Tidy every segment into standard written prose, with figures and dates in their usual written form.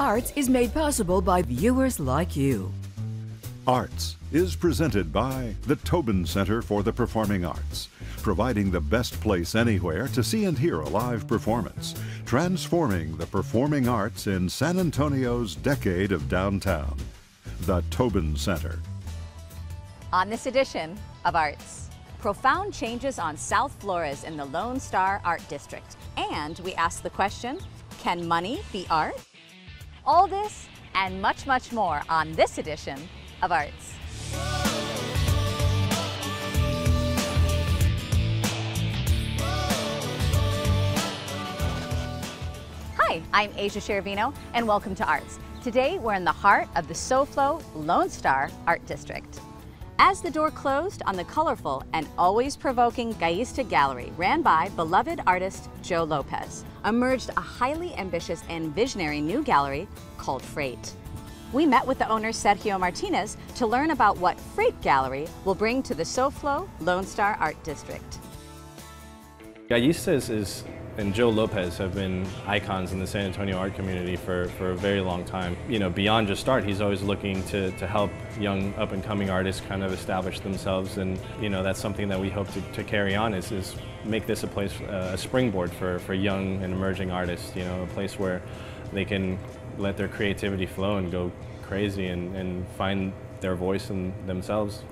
Arts is made possible by viewers like you. Arts is presented by the Tobin Center for the Performing Arts, providing the best place anywhere to see and hear a live performance, transforming the performing arts in San Antonio's decade of downtown. The Tobin Center. On this edition of Arts, profound changes on South Flores in the Lone Star Art District. And we ask the question, can money be art? All this and much, much more on this edition of Arts. Hi, I'm Asia Sheravino, and welcome to Arts. Today, we're in the heart of the SoFlo Lone Star Art District. As the door closed on the colorful and always provoking Gallista Gallery, ran by beloved artist Joe Lopez, emerged a highly ambitious and visionary new gallery called Freight. We met with the owner Sergio Martinez to learn about what Freight Gallery will bring to the SoFlo Lone Star Art District. Gallista and Joe Lopez have been icons in the San Antonio art community for a very long time. You know, beyond just art, he's always looking to help young up-and-coming artists kind of establish themselves, and you know, that's something that we hope to carry on is make this a place, a springboard for young and emerging artists, you know, a place where they can let their creativity flow and go crazy and find their voice in themselves.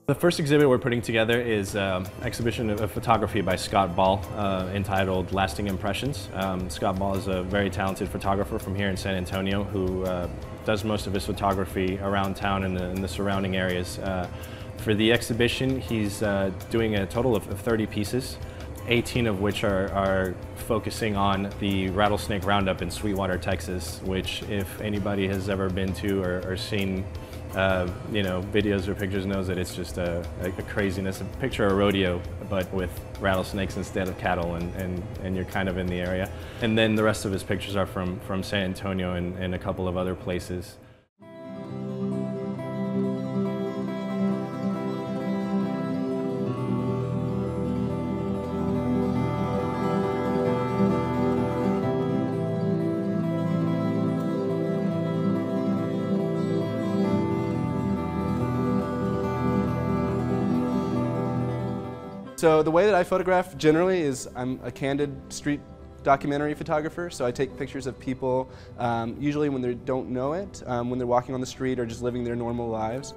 The first exhibit we're putting together is an exhibition of photography by Scott Ball entitled Lasting Impressions. Scott Ball is a very talented photographer from here in San Antonio who does most of his photography around town and in the surrounding areas. For the exhibition, he's doing a total of 30 pieces, 18 of which are focusing on the rattlesnake roundup in Sweetwater, Texas, which if anybody has ever been to or seen you know, videos or pictures knows that it's just a craziness. Picture a rodeo, but with rattlesnakes instead of cattle, and you're kind of in the area. And then the rest of his pictures are from San Antonio and a couple of other places. So the way that I photograph generally is I'm a candid street documentary photographer, so I take pictures of people usually when they don't know it, when they're walking on the street or just living their normal lives.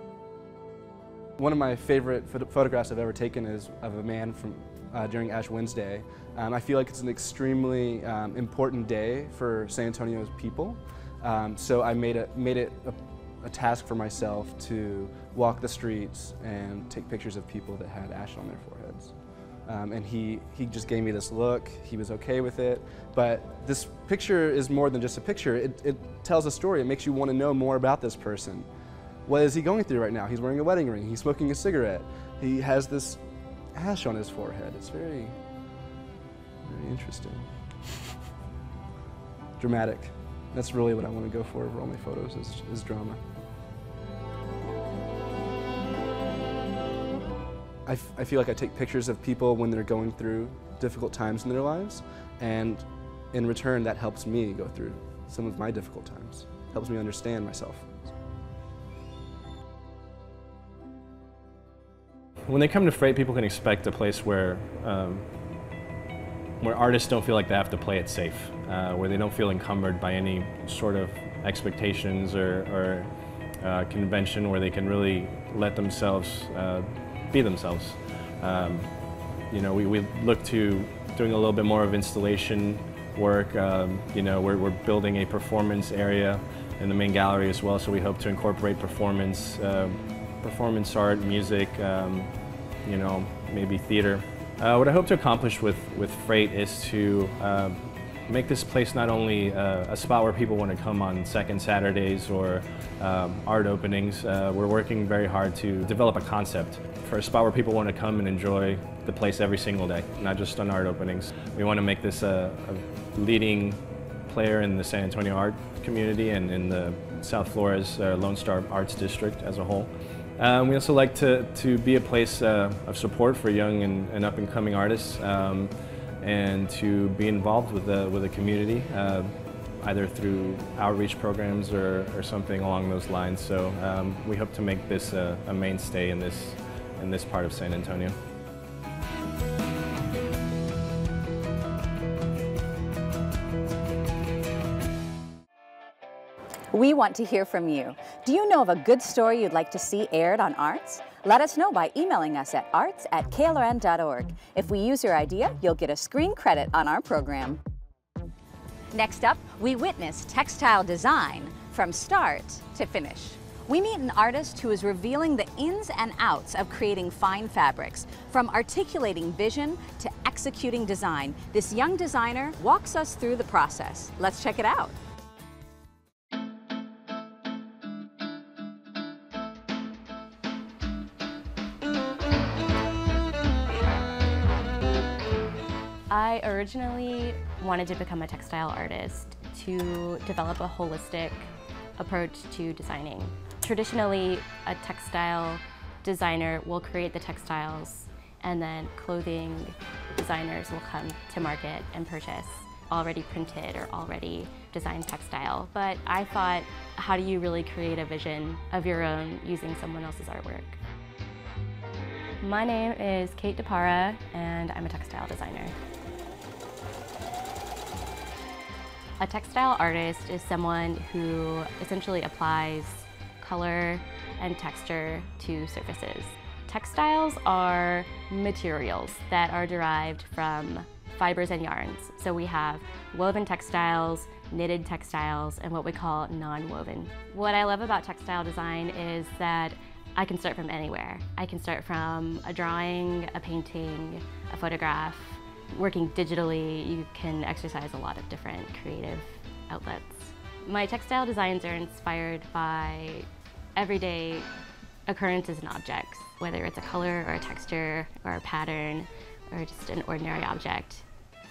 One of my favorite photographs I've ever taken is of a man from during Ash Wednesday. I feel like it's an extremely important day for San Antonio's people, so I made it a task for myself to walk the streets and take pictures of people that had ash on their foreheads. And he just gave me this look. He was okay with it. But this picture is more than just a picture. It tells a story. It makes you want to know more about this person. What is he going through right now? He's wearing a wedding ring. He's smoking a cigarette. He has this ash on his forehead. It's very, very interesting. Dramatic. That's really what I want to go for all my photos is drama. I feel like I take pictures of people when they're going through difficult times in their lives, and in return that helps me go through some of my difficult times, helps me understand myself. When they come to Freight, people can expect a place where artists don't feel like they have to play it safe, where they don't feel encumbered by any sort of expectations or convention, where they can really let themselves be themselves. You know, we look to doing a little bit more of installation work. You know, we're building a performance area in the main gallery as well, so we hope to incorporate performance art, music, you know, maybe theater. What I hope to accomplish with Freight is to make this place not only a spot where people want to come on second Saturdays or art openings. We're working very hard to develop a concept for a spot where people want to come and enjoy the place every single day, not just on art openings. We want to make this a leading player in the San Antonio art community and in the South Flores Lone Star Arts District as a whole. We also like to be a place of support for young and up-and-coming artists, and to be involved with the community, either through outreach programs or something along those lines. So we hope to make this a mainstay in this part of San Antonio. We want to hear from you. Do you know of a good story you'd like to see aired on Arts? Let us know by emailing us at arts@klrn.org. If we use your idea, you'll get a screen credit on our program. Next up, we witness textile design from start to finish. We meet an artist who is revealing the ins and outs of creating fine fabrics. From articulating vision to executing design, this young designer walks us through the process. Let's check it out. I originally wanted to become a textile artist to develop a holistic approach to designing. Traditionally, a textile designer will create the textiles, and then clothing designers will come to market and purchase already printed or already designed textile. But I thought, how do you really create a vision of your own using someone else's artwork? My name is Kate DePara, and I'm a textile designer. A textile artist is someone who essentially applies color and texture to surfaces. Textiles are materials that are derived from fibers and yarns. So we have woven textiles, knitted textiles, and what we call non-woven. What I love about textile design is that I can start from anywhere. I can start from a drawing, a painting, a photograph. Working digitally, you can exercise a lot of different creative outlets. My textile designs are inspired by everyday occurrences and objects, whether it's a color or a texture or a pattern or just an ordinary object.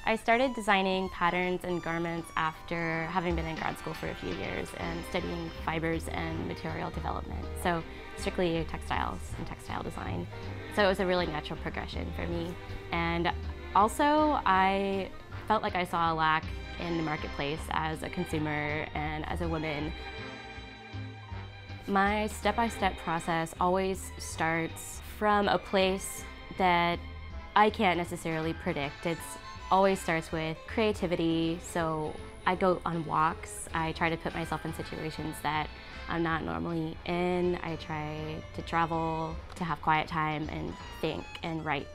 I started designing patterns and garments after having been in grad school for a few years and studying fibers and material development. So strictly textiles and textile design. So it was a really natural progression for me. And also, I felt like I saw a lack in the marketplace as a consumer and as a woman. My step-by-step process always starts from a place that I can't necessarily predict. It always starts with creativity, so I go on walks. I try to put myself in situations that I'm not normally in. I try to travel, to have quiet time and think and write.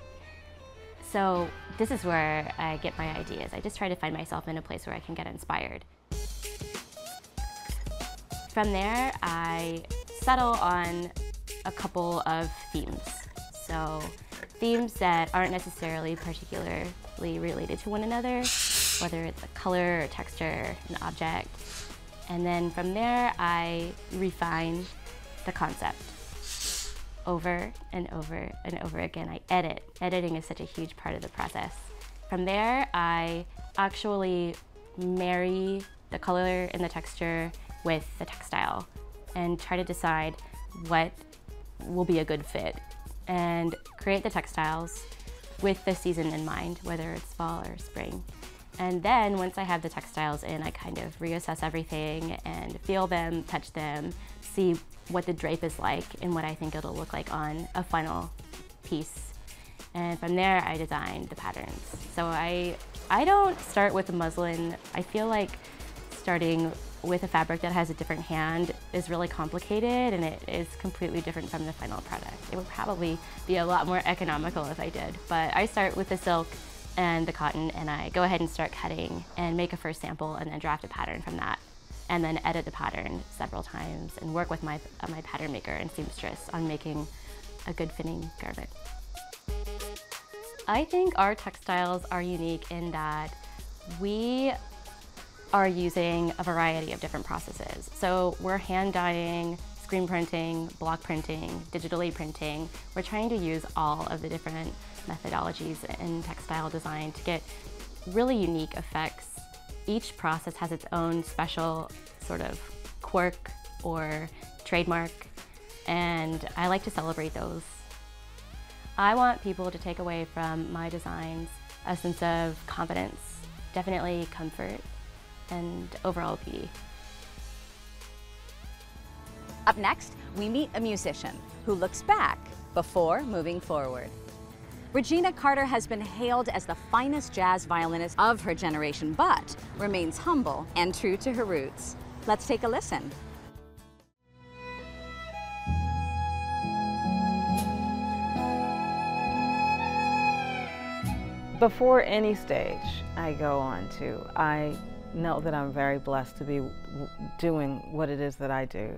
So this is where I get my ideas. I just try to find myself in a place where I can get inspired. From there, I settle on a couple of themes. So themes that aren't necessarily particularly related to one another, whether it's a color or texture, an object. And then from there, I refine the concept. Over and over and over again, I edit. Editing is such a huge part of the process. From there, I actually marry the color and the texture with the textile and try to decide what will be a good fit and create the textiles with the season in mind, whether it's fall or spring. And then once I have the textiles in, I kind of reassess everything and feel them, touch them, see what the drape is like and what I think it'll look like on a final piece. And from there, I design the patterns. So I don't start with a muslin. I feel like starting with a fabric that has a different hand is really complicated, and it is completely different from the final product. It would probably be a lot more economical if I did. But I start with the silk and the cotton, and I go ahead and start cutting and make a first sample and then draft a pattern from that. And then edit the pattern several times and work with my pattern maker and seamstress on making a good fitting garment. I think our textiles are unique in that we are using a variety of different processes. So we're hand dyeing, screen printing, block printing, digitally printing. We're trying to use all of the different methodologies in textile design to get really unique effects. Each process has its own special sort of quirk or trademark, and I like to celebrate those. I want people to take away from my designs a sense of confidence, definitely comfort, and overall beauty. Up next, we meet a musician who looks back before moving forward. Regina Carter has been hailed as the finest jazz violinist of her generation, but remains humble and true to her roots. Let's take a listen. Before any stage I go on to, I know that I'm very blessed to be doing what it is that I do.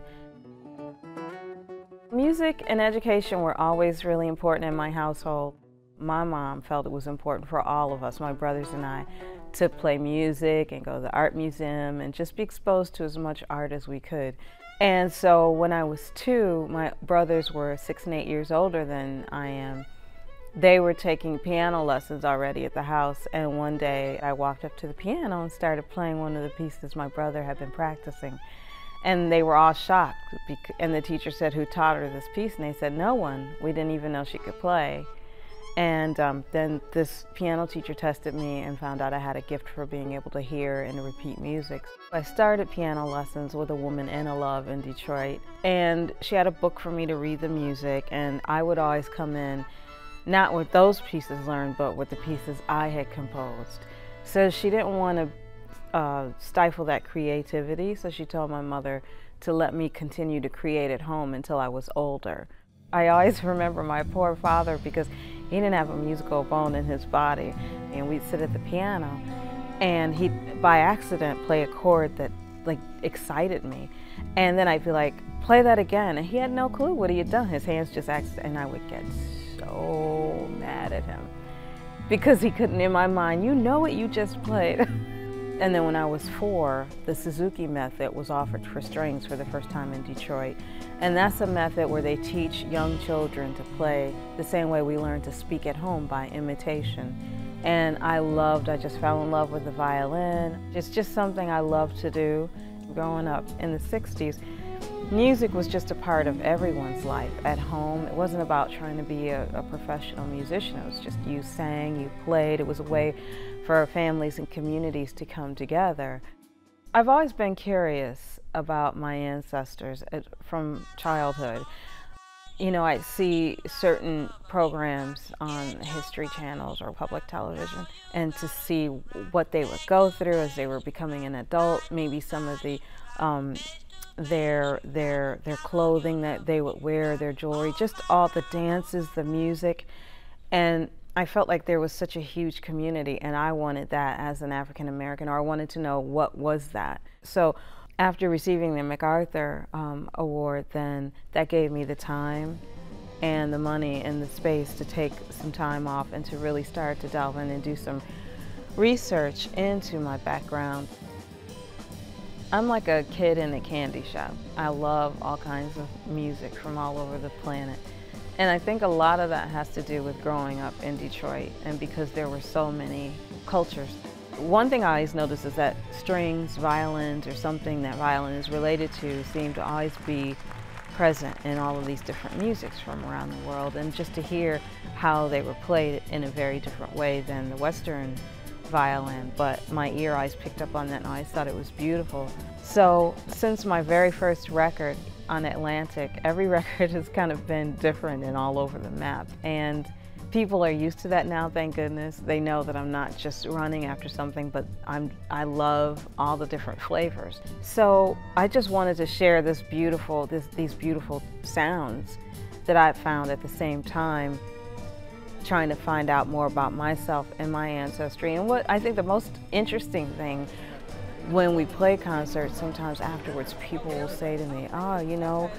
Music and education were always really important in my household. My mom felt it was important for all of us, my brothers and I, to play music and go to the art museum and just be exposed to as much art as we could. And so when I was 2, my brothers were 6 and 8 years older than I am. They were taking piano lessons already at the house, and one day I walked up to the piano and started playing one of the pieces my brother had been practicing. And they were all shocked, and the teacher said, "Who taught her this piece?" And they said, "No one. We didn't even know she could play." And then this piano teacher tested me and found out I had a gift for being able to hear and to repeat music. I started piano lessons with a woman, Anna Love, in Detroit, and she had a book for me to read the music, and I would always come in not with those pieces learned, but with the pieces I had composed. So she didn't want to stifle that creativity, so she told my mother to let me continue to create at home until I was older. I always remember my poor father, because he didn't have a musical bone in his body, and we'd sit at the piano, and he'd by accident play a chord that excited me, and then I'd be like, "Play that again," and he had no clue what he had done. His hands just acted, and I would get so mad at him because he couldn't, in my mind, "You know what you just played." And then when I was 4, the Suzuki method was offered for strings for the first time in Detroit. And that's a method where they teach young children to play the same way we learn to speak at home, by imitation. And I just fell in love with the violin. It's just something I love to do. Growing up in the 60s, music was just a part of everyone's life at home. It wasn't about trying to be a professional musician. It was just you sang, you played. It was a way for our families and communities to come together. I've always been curious about my ancestors from childhood. You know, I see certain programs on History channels or public television, and to see what they would go through as they were becoming an adult, maybe some of the their clothing that they would wear, their jewelry, just all the dances, the music. And I felt like there was such a huge community, and I wanted that as an African American, or I wanted to know what was that. So after receiving the MacArthur Award, then that gave me the time and the money and the space to take some time off and to really start to delve in and do some research into my background. I'm like a kid in a candy shop. I love all kinds of music from all over the planet. And I think a lot of that has to do with growing up in Detroit, and because there were so many cultures. One thing I always notice is that strings, violins, or something that violin is related to seem to always be present in all of these different musics from around the world. And just to hear how they were played in a very different way than the Western violin, but my ear always picked up on that and I always thought it was beautiful. So since my very first record on Atlantic, every record has kind of been different and all over the map. And people are used to that now, thank goodness. They know that I'm not just running after something, but I love all the different flavors. So I just wanted to share these beautiful sounds that I've found at the same time, trying to find out more about myself and my ancestry. And what I think the most interesting thing when we play concerts, sometimes afterwards people will say to me, "Oh, you know,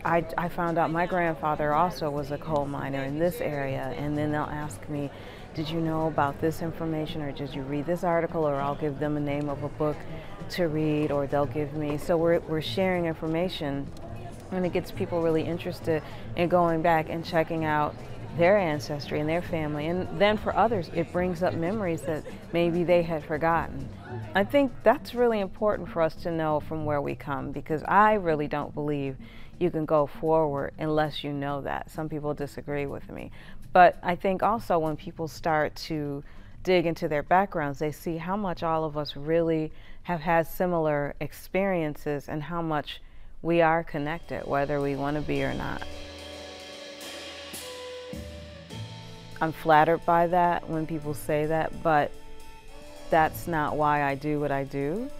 I found out my grandfather also was a coal miner in this area," and then they'll ask me, "Did you know about this information, or did you read this article?" Or I'll give them a name of a book to read, or they'll give me, so we're sharing information, and it gets people really interested in going back and checking out their ancestry and their family. And then for others, it brings up memories that maybe they had forgotten. I think that's really important for us to know from where we come, because I really don't believe you can go forward unless you know that. Some people disagree with me. But I think also when people start to dig into their backgrounds, they see how much all of us really have had similar experiences and how much we are connected, whether we want to be or not. I'm flattered by that when people say that, but that's not why I do what I do.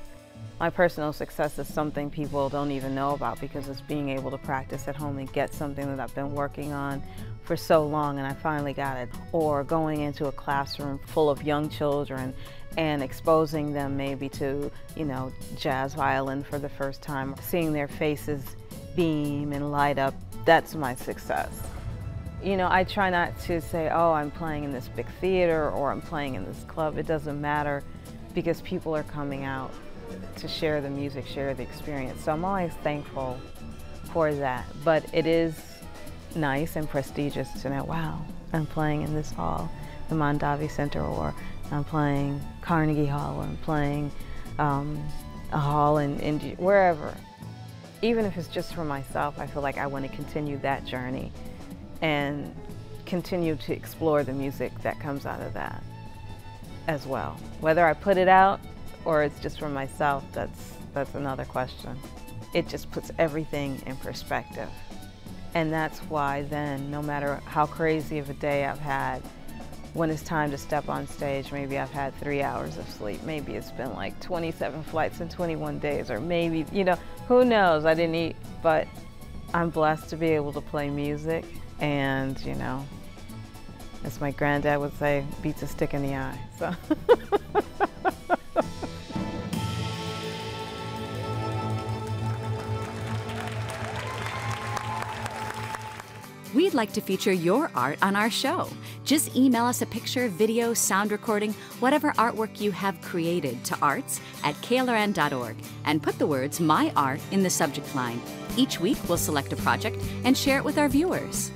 My personal success is something people don't even know about because it's being able to practice at home and get something that I've been working on for so long and I finally got it. Or going into a classroom full of young children and exposing them maybe to, you know, jazz violin for the first time, seeing their faces beam and light up, that's my success. You know, I try not to say, oh, I'm playing in this big theater or I'm playing in this club. It doesn't matter because people are coming out to share the music, share the experience. So I'm always thankful for that. But it is nice and prestigious to know, wow, I'm playing in this hall, the Mondavi Center, or I'm playing Carnegie Hall, or I'm playing a hall in India, wherever. Even if it's just for myself, I feel like I want to continue that journey and continue to explore the music that comes out of that as well. Whether I put it out or it's just for myself, that's another question. It just puts everything in perspective. And that's why then, no matter how crazy of a day I've had, when it's time to step on stage, maybe I've had 3 hours of sleep, maybe it's been like 27 flights in 21 days, or maybe, you know, who knows, I didn't eat, but I'm blessed to be able to play music and, you know, as my granddad would say, beats a stick in the eye, so. We'd like to feature your art on our show. Just email us a picture, video, sound recording, whatever artwork you have created to arts@klrn.org and put the words My Art in the subject line. Each week we'll select a project and share it with our viewers.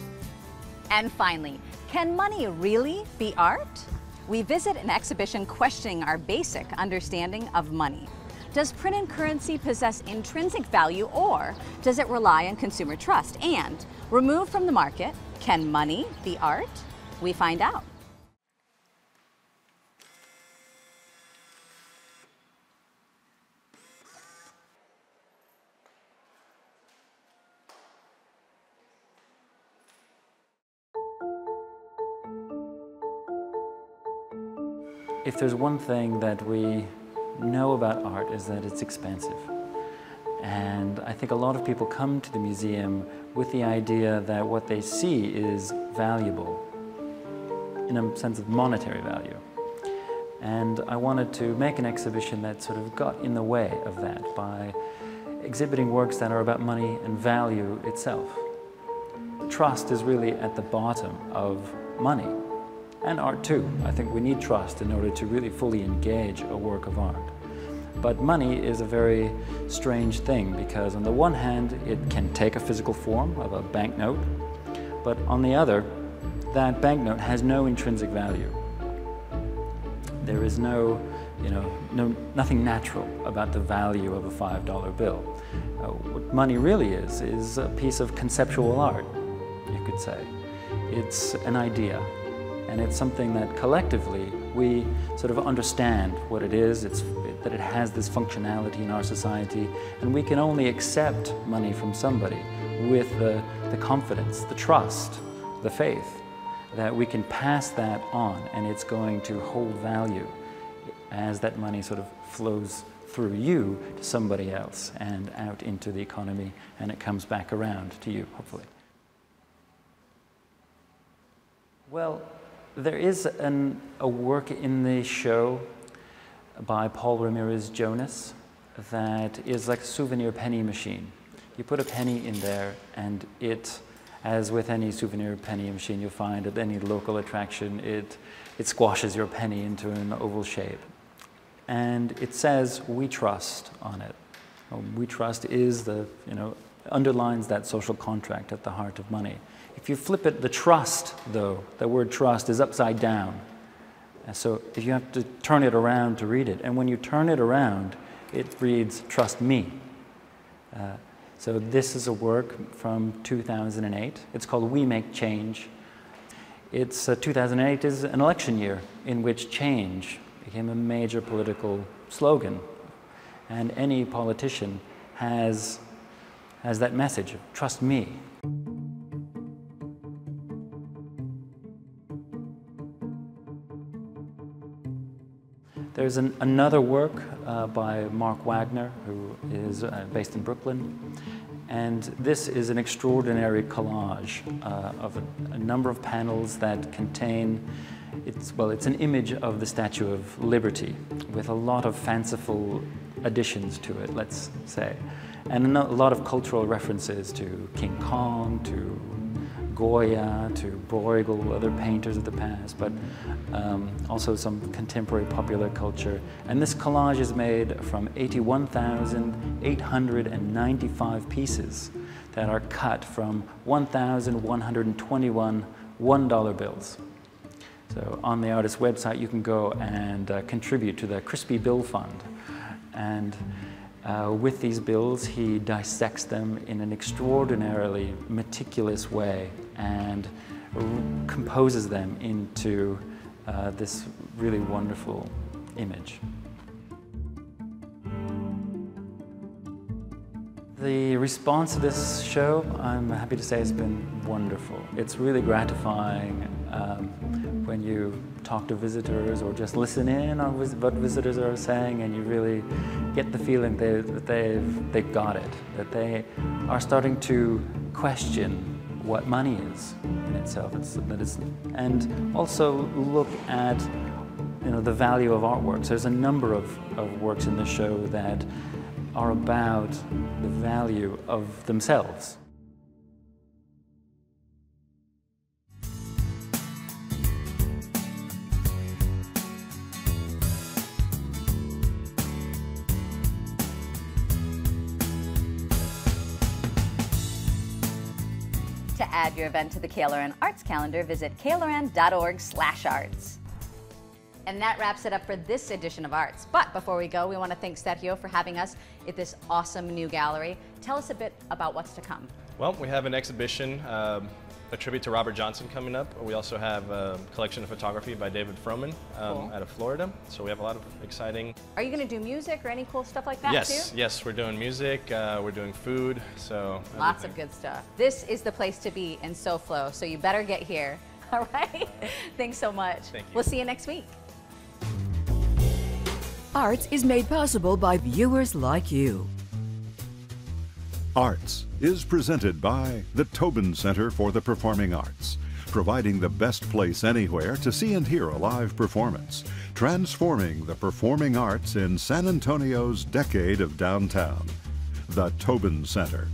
And finally, can money really be art? We visit an exhibition questioning our basic understanding of money. Does printed currency possess intrinsic value, or does it rely on consumer trust? And removed from the market, can money be art? We find out. If there's one thing that we know about art is that it's expensive. And I think a lot of people come to the museum with the idea that what they see is valuable in a sense of monetary value. And I wanted to make an exhibition that sort of got in the way of that by exhibiting works that are about money and value itself. Trust is really at the bottom of money. And art too. I think we need trust in order to really fully engage a work of art. But money is a very strange thing because on the one hand, it can take a physical form of a banknote, but on the other, that banknote has no intrinsic value. There is nothing natural about the value of a $5 bill. What money really is a piece of conceptual art, you could say. It's an idea. And it's something that collectively we sort of understand what it is, that it has this functionality in our society, and we can only accept money from somebody with the confidence, the trust, the faith that we can pass that on and it's going to hold value as that money sort of flows through you to somebody else and out into the economy, and it comes back around to you, hopefully. Well, there is a work in the show by Paul Ramirez Jonas that is like a souvenir penny machine. You put a penny in there and it, as with any souvenir penny machine you'll find at any local attraction, it squashes your penny into an oval shape. And it says, "We trust" on it. We trust is underlines that social contract at the heart of money. If you flip it, the trust, though, the word trust is upside down. And so if you have to turn it around to read it, and when you turn it around, it reads, "Trust me." So this is a work from 2008. It's called We Make Change. It's 2008 is an election year in which change became a major political slogan. And any politician has that message of trust me. There's another work by Mark Wagner, who is based in Brooklyn. And this is an extraordinary collage of a number of panels that contain, it's an image of the Statue of Liberty with a lot of fanciful additions to it, let's say. And a lot of cultural references to King Kong, to Goya, to Bruegel, other painters of the past, but also some contemporary popular culture. And this collage is made from 81,895 pieces that are cut from 1,121 $1 bills. So on the artist's website, you can go and contribute to the Crispy Bill Fund. And with these bills, he dissects them in an extraordinarily meticulous way and composes them into this really wonderful image. The response to this show, I'm happy to say, has been wonderful. It's really gratifying when you talk to visitors or just listen in on what visitors are saying, and you really get the feeling that they've got it, that they are starting to question what money is in itself, and also look at the value of artworks. There's a number of works in the show that are about the value of themselves. To add your event to the KLRN Arts calendar, visit klrn.org/arts. And that wraps it up for this edition of Arts. But before we go, we want to thank Sergio for having us at this awesome new gallery. Tell us a bit about what's to come. Well, we have an exhibition, a tribute to Robert Johnson coming up. We also have a collection of photography by David Froman Cool. out of Florida. So we have a lot of exciting... Are you going to do music or any cool stuff like that too? Yes, we're doing music, we're doing food, so... Lots of good stuff. This is the place to be in SoFlo, so you better get here. All right? Thanks so much. Thank you. We'll see you next week. Arts is made possible by viewers like you. Arts is presented by the Tobin Center for the Performing Arts, providing the best place anywhere to see and hear a live performance, transforming the performing arts in San Antonio's decade of downtown. The Tobin Center.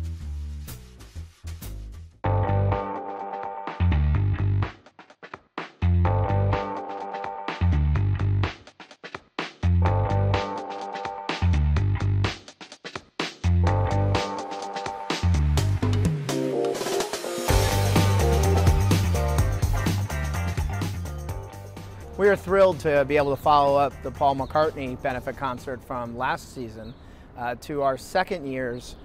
We are thrilled to be able to follow up the Paul McCartney benefit concert from last season to our second year's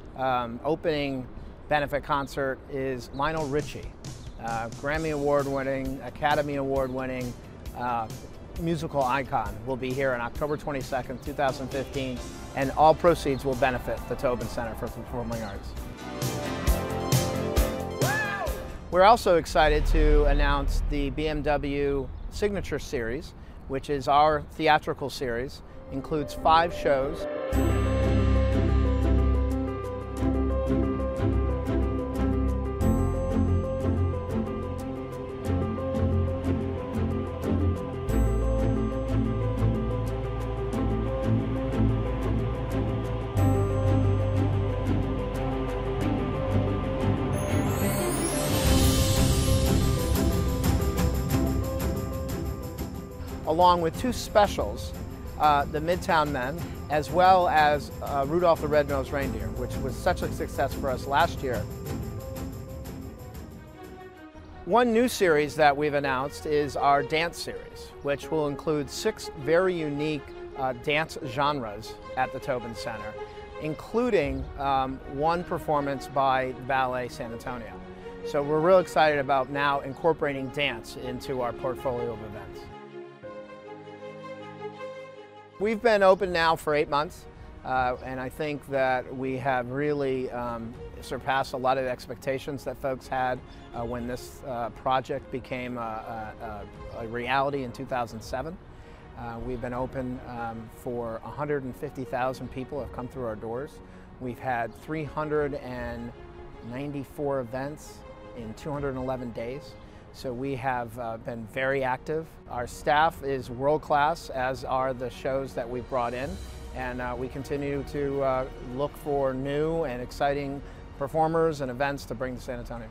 opening benefit concert is Lionel Richie, Grammy Award winning, Academy Award winning musical icon, will be here on October 22nd, 2015, and all proceeds will benefit the Tobin Center for Performing Arts. We're also excited to announce the BMW Signature Series, which is our theatrical series, includes 5 shows. Along with 2 specials, the Midtown Men, as well as Rudolph the Red-Nosed Reindeer, which was such a success for us last year. One new series that we've announced is our dance series, which will include 6 very unique dance genres at the Tobin Center, including one performance by Ballet San Antonio. So we're real excited about now incorporating dance into our portfolio of events. We've been open now for 8 months, and I think that we have really surpassed a lot of the expectations that folks had when this project became a reality in 2007. We've been open for 150,000 people have come through our doors. We've had 394 events in 211 days. So we have been very active. Our staff is world-class, as are the shows that we've brought in. And we continue to look for new and exciting performers and events to bring to San Antonio.